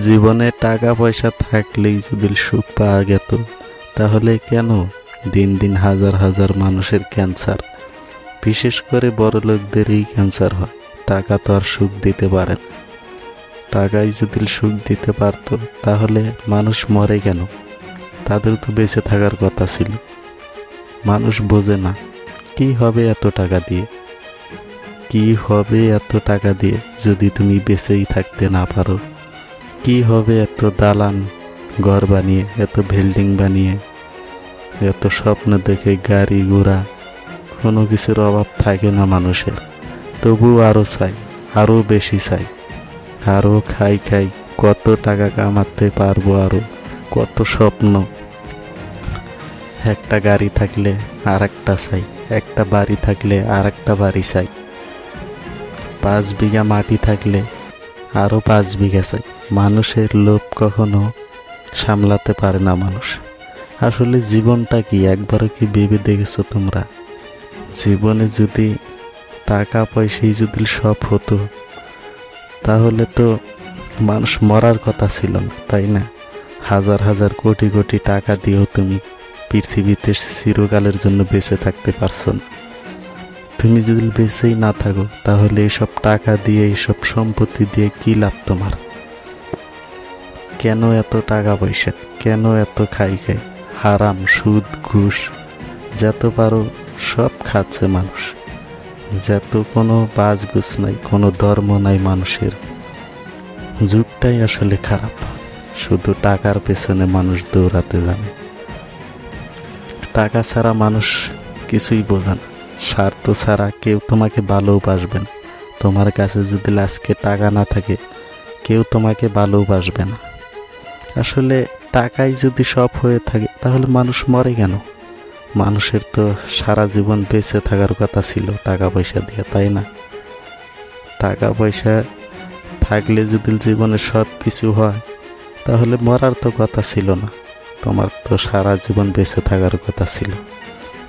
জীবনে টাকা পয়সা থাকলেই যদি সুখ পাওয়া যেত, তাহলে কেন দিন দিন হাজার হাজার মানুষের ক্যান্সার? বিশেষ করে বড়লোকদেরই ক্যান্সার হয়। টাকা তো আর সুখ দিতে পারে না। টাকাই যদি সুখ দিতে পারতো, তাহলে মানুষ মরে কেন? তাদের তো বেঁচে থাকার কথা ছিল। মানুষ বোঝে না কি হবে এত টাকা দিয়ে। কি হবে এত টাকা দিয়ে যদি তুমি বেঁচেই থাকতে না পারো? কি হবে এত দালান ঘর বানিয়ে, এত বিল্ডিং বানিয়ে, এত স্বপ্ন দেখে গাড়ি ঘোড়া, কোনো কিছুর অভাব থাকে না মানুষের, তবু আরো চাই, আরো বেশি চাই, আরো খাই খাই, কত টাকা কামাতে পারবো, আরো কত স্বপ্ন। একটা গাড়ি থাকলে আর একটা চাই, একটা বাড়ি থাকলে আর একটা বাড়ি চাই, 5 বিঘা মাটি থাকলে আরো 5 বিঘা চাই। মানুষের লোভ কখনো সামলাতে পারে না মানুষ। আসলে জীবনটা কি একবারও কি ভেবে দেখেছো তোমরা? জীবনে যদি টাকা পয়সাই যদি সব হতো, তাহলে তো মানুষ মরার কথা ছিল না, তাই না? হাজার হাজার কোটি কোটি টাকা দিয়েও তুমি পৃথিবীতে চিরকালের জন্য বেঁচে থাকতে পারছো না। তুমি যদি বেঁচেই না থাকো, তাহলে এইসব টাকা দিয়ে, এইসব সম্পত্তি দিয়ে কি লাভ তোমার? কেন এত টাকা পয়সা? কেন এত খাই খাই? হারাম, সুদ, ঘুষ যত পারো সব খাচ্ছে মানুষ। যত কোনো বাজগুছ নাই, কোনো ধর্ম নাই মানুষের। যুগটাই আসলে খারাপ। শুধু টাকার পেছনে মানুষ দৌড়াতে জানে। টাকা ছাড়া মানুষ কিছুই বোঝে না। স্বার্থ ছাড়া কেউ তোমাকে ভালোবাসবে না। তোমার কাছে যদি আজকে টাকা না থাকে, কেউ তোমাকে ভালোবাসবে না। আসলে টাকাই যদি সব হয়ে থাকে, তাহলে মানুষ মরে কেন? মানুষের তো সারা জীবন বেঁচে থাকার কথা ছিল টাকা পয়সা দিয়ে, তাই না? টাকা পয়সা থাকলে যদি জীবনে সব কিছু হয়, তাহলে মরার তো কথা ছিল না। তোমার তো সারা জীবন বেঁচে থাকার কথা ছিল।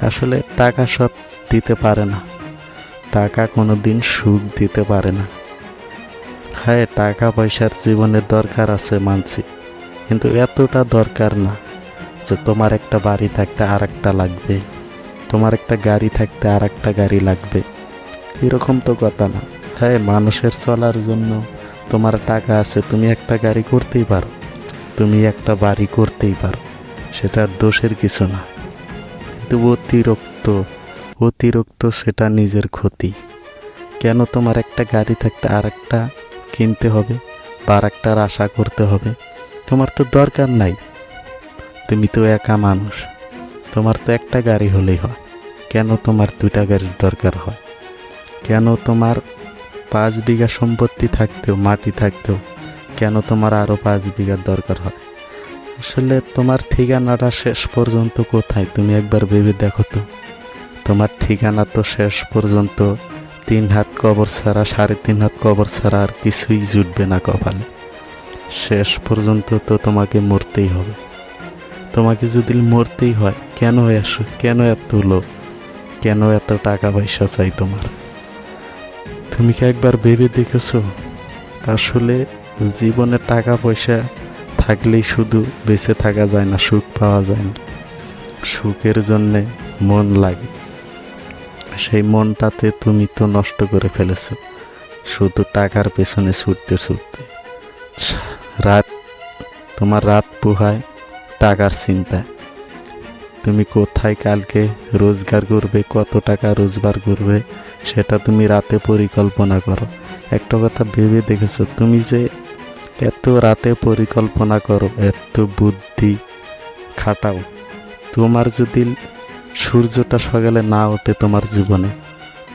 আসলে টাকা সব দিতে পারে না। টাকা কোনো দিন সুখ দিতে পারে না। হ্যাঁ, টাকা পয়সার জীবনের দরকার আছে মানছি, কিন্তু এতটা দরকার না যে তোমার একটা বাড়ি থাকতে আর একটা লাগবে, তোমার একটা গাড়ি থাকতে আর একটা গাড়ি লাগবে, এরকম তো কথা না। হ্যাঁ, মানুষের চলার জন্য তোমার টাকা আছে, তুমি একটা গাড়ি করতেই পারো, তুমি একটা বাড়ি করতেই পারো, সেটা দোষের কিছু না। কিন্তু অতিরিক্ত সেটা নিজের ক্ষতি। কেন তোমার একটা গাড়ি থাকতে আর একটা কিনতে হবে বা আর একটার আশা করতে হবে? তোমার তো দরকার নাই। তুমি তো একা মানুষ, তোমার তো একটা গাড়ি হলেই হয়। কেন তোমার 2টা গাড়ির দরকার হয়? কেন তোমার 5 বিঘা সম্পত্তি থাকতেও, মাটি থাকতেও, কেন তোমার আরো 5 বিঘার দরকার হয়? আসলে তোমার ঠিকানাটা শেষ পর্যন্ত কোথায় তুমি একবার ভেবে দেখো তো। তোমার ঠিকানা তো শেষ পর্যন্ত 3 হাত কবর ছাড়া, 3.5 হাত কবর ছাড়া আর কিছুই জুটবে না কপালে। শেষ পর্যন্ত তো তোমাকে মরতেই হবে। তোমাকে যদি মরতেই হয়, কেন এত লোভ? কেন এত টাকা পয়সা চাই তোমার? তুমি কি একবার ভেবে দেখেছো? আসলে জীবনে টাকা পয়সা থাকলেই শুধু বেঁচে থাকা যায় না, সুখ পাওয়া যায় না। সুখের জন্যে মন লাগে। সেই মনটাতে তুমি তো নষ্ট করে ফেলেছো শুধু টাকার পেছনে ছুটতে ছুটতে। তোমার রাত পোহায় টাকার চিন্তায়। তুমি কোথায় কালকে রোজগার করবে, কত টাকা রোজগার করবে, সেটা তুমি রাতে পরিকল্পনা করো। একটা কথা ভেবে দেখেছো তুমি যে এত রাতে পরিকল্পনা করো, এত বুদ্ধি খাটাও, তোমার যদি সূর্যটা সকালে না ওঠে তোমার জীবনে,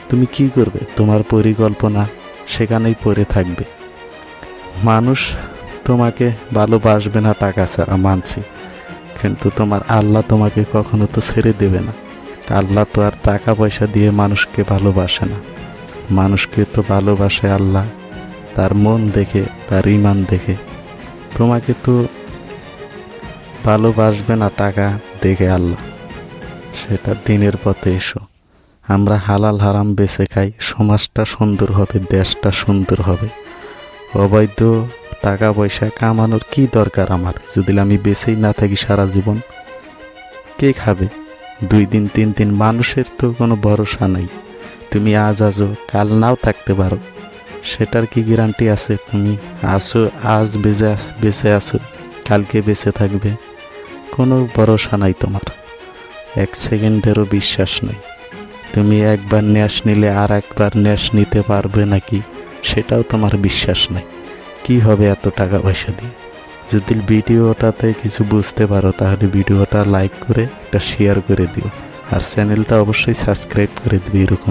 তুমি কি করবে? তোমার পরিকল্পনা সেখানেই পড়ে থাকবে। মানুষ তোমাকে ভালোবাসবে না টাকা ছাড়া, মানছি, কিন্তু তোমার আল্লাহ তোমাকে কখনো তো ছেড়ে দেবে না। আল্লাহ তো আর টাকা পয়সা দিয়ে মানুষকে ভালোবাসে না। মানুষকে তো ভালোবাসে আল্লাহ তার মন দেখে, তার ঈমান দেখে। তোমাকে তো ভালোবাসবে না টাকা দেখে আল্লাহ। সেটা দিনের পথে এসো। আমরা হালাল হারাম বেঁচে খাই, সমাজটা সুন্দর হবে, দেশটা সুন্দর হবে। অবৈধ টাকা পয়সা কামানোর কি দরকার আমার, যদি আমি বেঁচেই না থাকি সারা জীবন? কে খাবে? 2 দিন 3 দিন, মানুষের তো কোনো ভরসা নাই। তুমি আজ আছো, কাল নাও থাকতে পারো, সেটার কি গ্যারান্টি আছে? তুমি আসো, আজ বেঁচে আছো, কালকে বেঁচে থাকবে? কোনো ভরসা নাই তোমার, 1 সেকেন্ডেরও বিশ্বাস নাই। তুমি একবার ন্যাস নিলে আর একবার ন্যাস নিতে পারবে নাকি, সেটাও তোমার বিশ্বাস নাই। কি হবে এত টাকা পয়সা দিয়ে? যদি ভিডিওটাতে কিছু বুঝতে পারো তাহলে ভিডিওটা লাইক করে একটা শেয়ার করে দিও, আর চ্যানেলটা অবশ্যই সাবস্ক্রাইব করে দিবে এরকম